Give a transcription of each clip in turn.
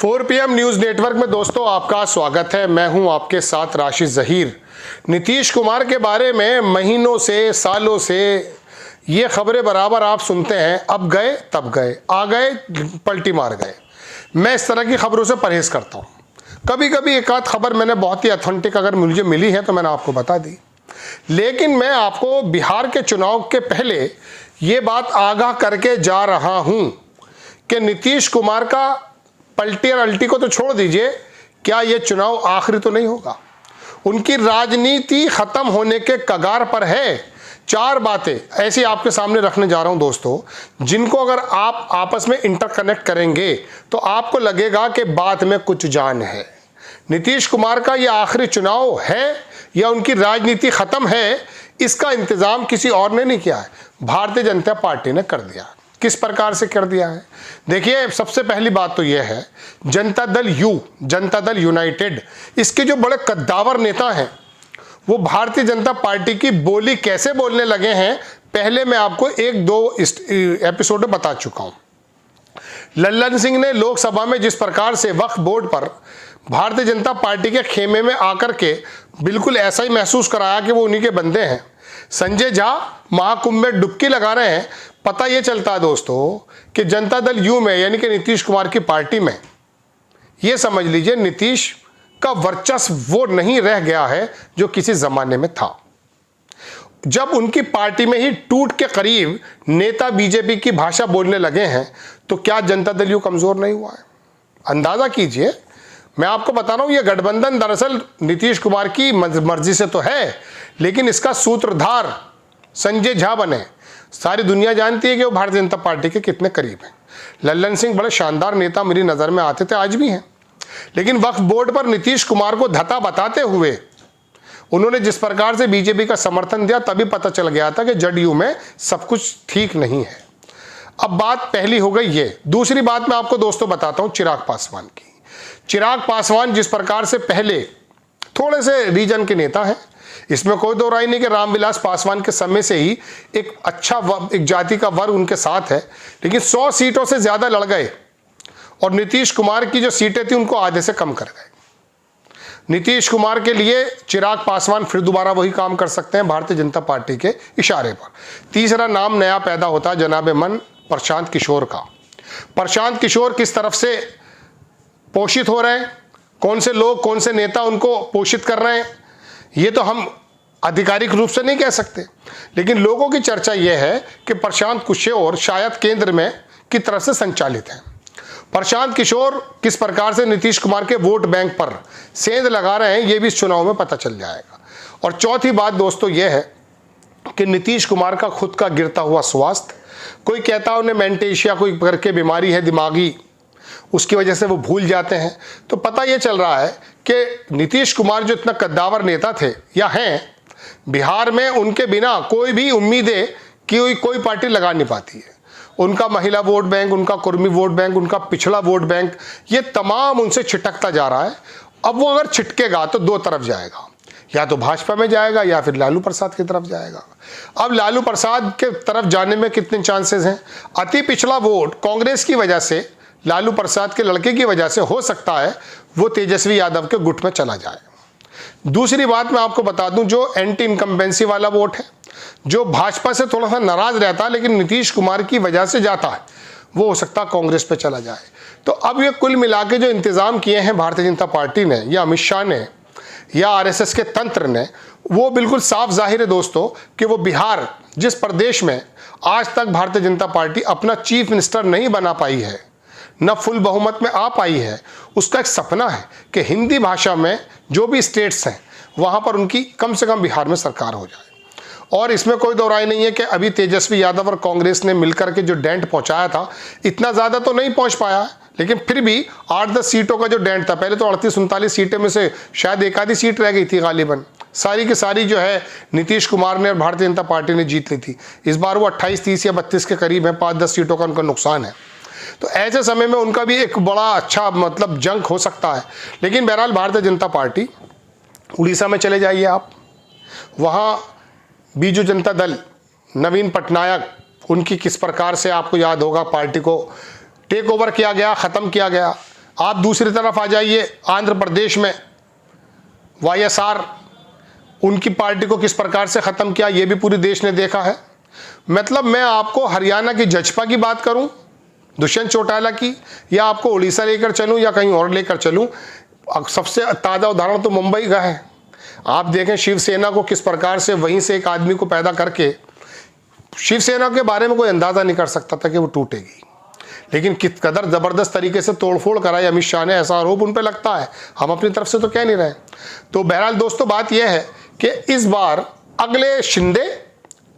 4 PM news network में दोस्तों आपका स्वागत है। मैं हूं आपके साथ राशिद ज़हीर। नीतीश कुमार के बारे में महीनों से सालों से ये खबरें बराबर आप सुनते हैं, अब गए तब गए, आ गए पलटी मार गए। मैं इस तरह की खबरों से परहेज़ करता हूं। कभी कभी एक आध खबर मैंने बहुत ही ऑथेंटिक अगर मुझे मिली है तो मैंने आपको बता दी, लेकिन मैं आपको बिहार के चुनाव के पहले ये बात आगाह करके जा रहा हूं कि नीतीश कुमार का पलटी और अल्टी को तो छोड़ दीजिए, क्या ये चुनाव आखिरी तो नहीं होगा। उनकी राजनीति खत्म होने के कगार पर है। 4 बातें ऐसी आपके सामने रखने जा रहा हूं दोस्तों, जिनको अगर आप आपस में इंटरकनेक्ट करेंगे तो आपको लगेगा कि बात में कुछ जान है। नीतीश कुमार का यह आखिरी चुनाव है या उनकी राजनीति खत्म है, इसका इंतजाम किसी और ने नहीं किया है, भारतीय जनता पार्टी ने कर दिया। किस प्रकार से कर दिया है देखिए। सबसे पहली बात तो यह है, जनता दल यूनाइटेड, इसके जो बड़े कद्दावर नेता हैं वो भारतीय जनता पार्टी की बोली कैसे बोलने लगे हैं, पहले मैं आपको 1-2 एपिसोड में बता चुका हूं। लल्लन सिंह ने लोकसभा में जिस प्रकार से वक्फ बोर्ड पर भारतीय जनता पार्टी के खेमे में आकर के बिल्कुल ऐसा ही महसूस कराया कि वो उन्हीं के बंदे हैं। संजय झा महाकुंभ में डुबकी लगा रहे हैं। पता ये चलता है दोस्तों कि जनता दल यू में यानी कि नीतीश कुमार की पार्टी में, ये समझ लीजिए नीतीश का वर्चस्व वो नहीं रह गया है जो किसी जमाने में था। जब उनकी पार्टी में ही टूट के करीब नेता बीजेपी की भाषा बोलने लगे हैं तो क्या जनता दल यू कमजोर नहीं हुआ है? अंदाजा कीजिए। मैं आपको बता रहा हूं, यह गठबंधन दरअसल नीतीश कुमार की मर्जी से तो है, लेकिन इसका सूत्रधार संजय झा बने। सारी दुनिया जानती है कि वो भारतीय जनता पार्टी के कितने करीब हैं। लल्लन सिंह बड़े शानदार नेता मेरी नज़र में आते थे, आज भी हैं, लेकिन वक्फ बोर्ड पर नीतीश कुमार को धता बताते हुए उन्होंने जिस प्रकार से बीजेपी का समर्थन दिया, तभी पता चल गया था कि जदयू में सब कुछ ठीक नहीं है। अब बात पहली हो गई ये। दूसरी बात मैं आपको दोस्तों बताता हूं चिराग पासवान की। चिराग पासवान जिस प्रकार से पहले थोड़े से रीजन के नेता हैं, इसमें कोई दो राय नहीं कि रामविलास पासवान के समय से ही एक अच्छा एक जाति का वर्ग उनके साथ है, लेकिन 100 सीटों से ज्यादा लड़ गए और नीतीश कुमार की जो सीटें थी उनको आधे से कम कर गए। नीतीश कुमार के लिए चिराग पासवान फिर दोबारा वही काम कर सकते हैं भारतीय जनता पार्टी के इशारे पर। तीसरा नाम नया पैदा होता है जनाबे मन प्रशांत किशोर का। प्रशांत किशोर किस तरफ से पोषित हो रहे हैं, कौन से लोग कौन से नेता उनको पोषित कर रहे हैं, ये तो हम आधिकारिक रूप से नहीं कह सकते, लेकिन लोगों की चर्चा यह है कि प्रशांत किशोर शायद केंद्र में की तरफ से संचालित हैं। प्रशांत किशोर किस प्रकार से नीतीश कुमार के वोट बैंक पर सेंध लगा रहे हैं, ये भी इस चुनाव में पता चल जाएगा। और चौथी बात दोस्तों यह है कि नीतीश कुमार का खुद का गिरता हुआ स्वास्थ्य, कोई कहता है उन्हें मेंटेशिया कोई करके बीमारी है दिमागी, उसकी वजह से वो भूल जाते हैं। तो पता ये चल रहा है कि नीतीश कुमार जो इतना कद्दावर नेता थे या हैं, बिहार में उनके बिना कोई भी उम्मीदें कि कोई पार्टी लगा नहीं पाती है। उनका महिला वोट बैंक, उनका कुर्मी वोट बैंक, उनका पिछड़ा वोट बैंक, ये तमाम उनसे छिटकता जा रहा है। अब वो अगर छिटकेगा तो 2 तरफ जाएगा, या तो भाजपा में जाएगा या फिर लालू प्रसाद की तरफ जाएगा। अब लालू प्रसाद के तरफ जाने में कितने चांसेस हैं? अति पिछड़ा वोट कांग्रेस की वजह से, लालू प्रसाद के लड़के की वजह से हो सकता है वो तेजस्वी यादव के गुट में चला जाए। दूसरी बात मैं आपको बता दूं, जो एंटी इनकम्बेंसी वाला वोट है, जो भाजपा से थोड़ा सा नाराज रहता है लेकिन नीतीश कुमार की वजह से जाता है, वो हो सकता है कांग्रेस पे चला जाए। तो अब ये कुल मिला के जो इंतजाम किए हैं भारतीय जनता पार्टी ने या अमित शाह ने या आरएसएस के तंत्र ने, वो बिल्कुल साफ जाहिर है दोस्तों कि वो बिहार जिस प्रदेश में आज तक भारतीय जनता पार्टी अपना चीफ मिनिस्टर नहीं बना पाई है, न फुल बहुमत में आ पाई है, उसका एक सपना है कि हिंदी भाषा में जो भी स्टेट्स हैं वहाँ पर उनकी कम से कम बिहार में सरकार हो जाए। और इसमें कोई दो राय नहीं है कि अभी तेजस्वी यादव और कांग्रेस ने मिलकर के जो डेंट पहुँचाया था, इतना ज़्यादा तो नहीं पहुँच पाया, लेकिन फिर भी 8-10 सीटों का जो डेंट था, पहले तो 38-39 सीटें में से शायद एक आधी सीट रह गई थी गालिबन, सारी की सारी जो है नीतीश कुमार ने और भारतीय जनता पार्टी ने जीत ली थी। इस बार वो 28, 30 या 32 के करीब है, 5-10 सीटों का उनका नुकसान है। तो ऐसे समय में उनका भी एक बड़ा अच्छा मतलब जंग हो सकता है। लेकिन बहरहाल भारतीय जनता पार्टी, उड़ीसा में चले जाइए आप, वहाँ बीजू जनता दल, नवीन पटनायक, उनकी किस प्रकार से आपको याद होगा पार्टी को टेक ओवर किया गया, ख़त्म किया गया। आप दूसरी तरफ आ जाइए, आंध्र प्रदेश में वाईएसआर, उनकी पार्टी को किस प्रकार से ख़त्म किया ये भी पूरे देश ने देखा है। मतलब मैं आपको हरियाणा की जजपा की बात करूं, दुष्यंत चौटाला की, या आपको उड़ीसा लेकर चलूं या कहीं और लेकर चलूं, सबसे ताज़ा उदाहरण तो मुंबई का है। आप देखें शिवसेना को किस प्रकार से वहीं से एक आदमी को पैदा करके, शिवसेना के बारे में कोई अंदाज़ा नहीं कर सकता था कि वो टूटेगी, लेकिन किस कदर ज़बरदस्त तरीके से तोड़फोड़ कराई अमित शाह ने, ऐसा आरोप उन पर लगता है। हम अपनी तरफ से तो कह नहीं रहे। तो बहरहाल दोस्तों बात यह है कि इस बार अगले शिंदे,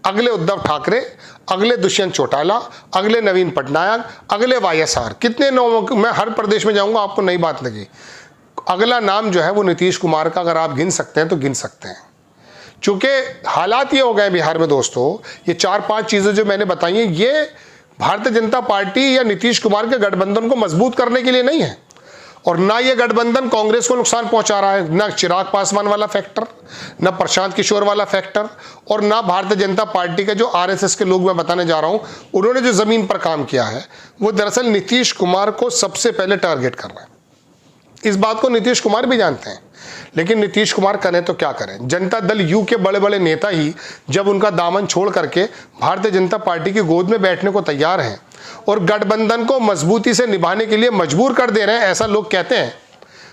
अगले उद्धव ठाकरे, अगले दुष्यंत चौटाला, अगले नवीन पटनायक, अगले वाईएसआर, कितने नाम मैं हर प्रदेश में जाऊंगा आपको नई बात लगी। अगला नाम जो है वो नीतीश कुमार का अगर आप गिन सकते हैं तो गिन सकते हैं। चूंकि हालात ये हो गए बिहार में दोस्तों, ये 4-5 चीज़ें जो मैंने बताई हैं ये भारतीय जनता पार्टी या नीतीश कुमार के गठबंधन को मजबूत करने के लिए नहीं है, और ना ये गठबंधन कांग्रेस को नुकसान पहुंचा रहा है, ना चिराग पासवान वाला फैक्टर, ना प्रशांत किशोर वाला फैक्टर, और ना भारतीय जनता पार्टी के जो आरएसएस के लोग मैं बताने जा रहा हूं उन्होंने जो जमीन पर काम किया है वो दरअसल नीतीश कुमार को सबसे पहले टारगेट कर रहा है। इस बात को नीतीश कुमार भी जानते हैं, लेकिन नीतीश कुमार करें तो क्या करें। जनता दल यू के बड़े बड़े नेता ही जब उनका दामन छोड़ करके भारतीय जनता पार्टी की गोद में बैठने को तैयार हैं और गठबंधन को मजबूती से निभाने के लिए मजबूर कर दे रहे हैं, ऐसा लोग कहते हैं,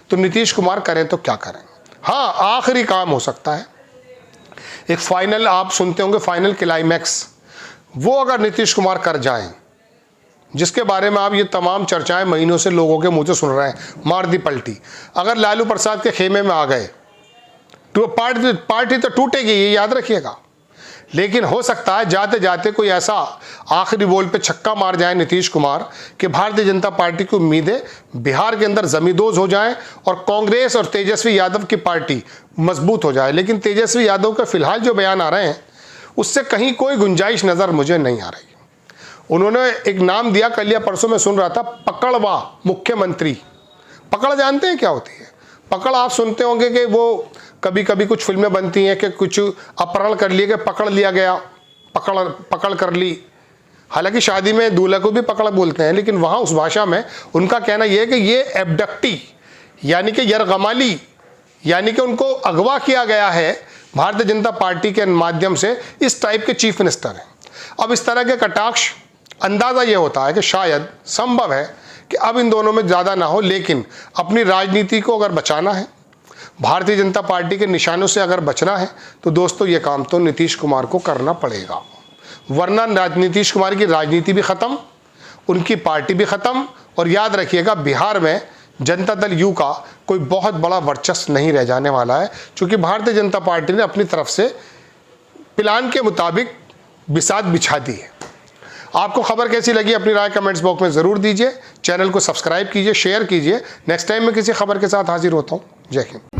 तो नीतीश कुमार करें तो क्या करें। हाँ, आखिरी काम हो सकता है, एक फाइनल, आप सुनते होंगे फाइनल क्लाइमैक्स, वो अगर नीतीश कुमार कर जाएं, जिसके बारे में आप ये तमाम चर्चाएं महीनों से लोगों के मुंह से सुन रहे हैं, मार दी पलटी, अगर लालू प्रसाद के खेमे में आ गए तो पार्टी तो टूटेगी, ये याद रखिएगा। लेकिन हो सकता है जाते जाते कोई ऐसा आखिरी बॉल पे छक्का मार जाए नीतीश कुमार कि भारतीय जनता पार्टी की उम्मीदें बिहार के अंदर जमींदोज हो जाएं और कांग्रेस और तेजस्वी यादव की पार्टी मजबूत हो जाए। लेकिन तेजस्वी यादव का फिलहाल जो बयान आ रहे हैं उससे कहीं कोई गुंजाइश नज़र मुझे नहीं आ रही। उन्होंने एक नाम दिया, कल या परसों में सुन रहा था, पकड़वा मुख्यमंत्री। पकड़ जानते हैं क्या होती है? पकड़ आप सुनते होंगे कि वो कभी कभी कुछ फिल्में बनती हैं कि कुछ अपहरण कर लिया, कि पकड़ लिया गया, पकड़ कर ली। हालांकि शादी में दूल्हे को भी पकड़ बोलते हैं, लेकिन वहाँ उस भाषा में उनका कहना यह है कि ये एबडक्टी यानी कि यरगमाली, यानी कि उनको अगवा किया गया है भारतीय जनता पार्टी के माध्यम से, इस टाइप के चीफ मिनिस्टर हैं। अब इस तरह के कटाक्ष, अंदाज़ा ये होता है कि शायद संभव है कि अब इन दोनों में ज़्यादा ना हो, लेकिन अपनी राजनीति को अगर बचाना है, भारतीय जनता पार्टी के निशानों से अगर बचना है, तो दोस्तों ये काम तो नीतीश कुमार को करना पड़ेगा, वरना नीतीश कुमार की राजनीति भी ख़त्म, उनकी पार्टी भी ख़त्म। और याद रखिएगा बिहार में जनता दल यू का कोई बहुत बड़ा वर्चस्व नहीं रह जाने वाला है, क्योंकि भारतीय जनता पार्टी ने अपनी तरफ से प्लान के मुताबिक बिसात बिछा दी है। आपको खबर कैसी लगी अपनी राय कमेंट्स बॉक्स में ज़रूर दीजिए। चैनल को सब्सक्राइब कीजिए, शेयर कीजिए। नेक्स्ट टाइम मैं किसी खबर के साथ हाजिर होता हूँ। जय हिंद।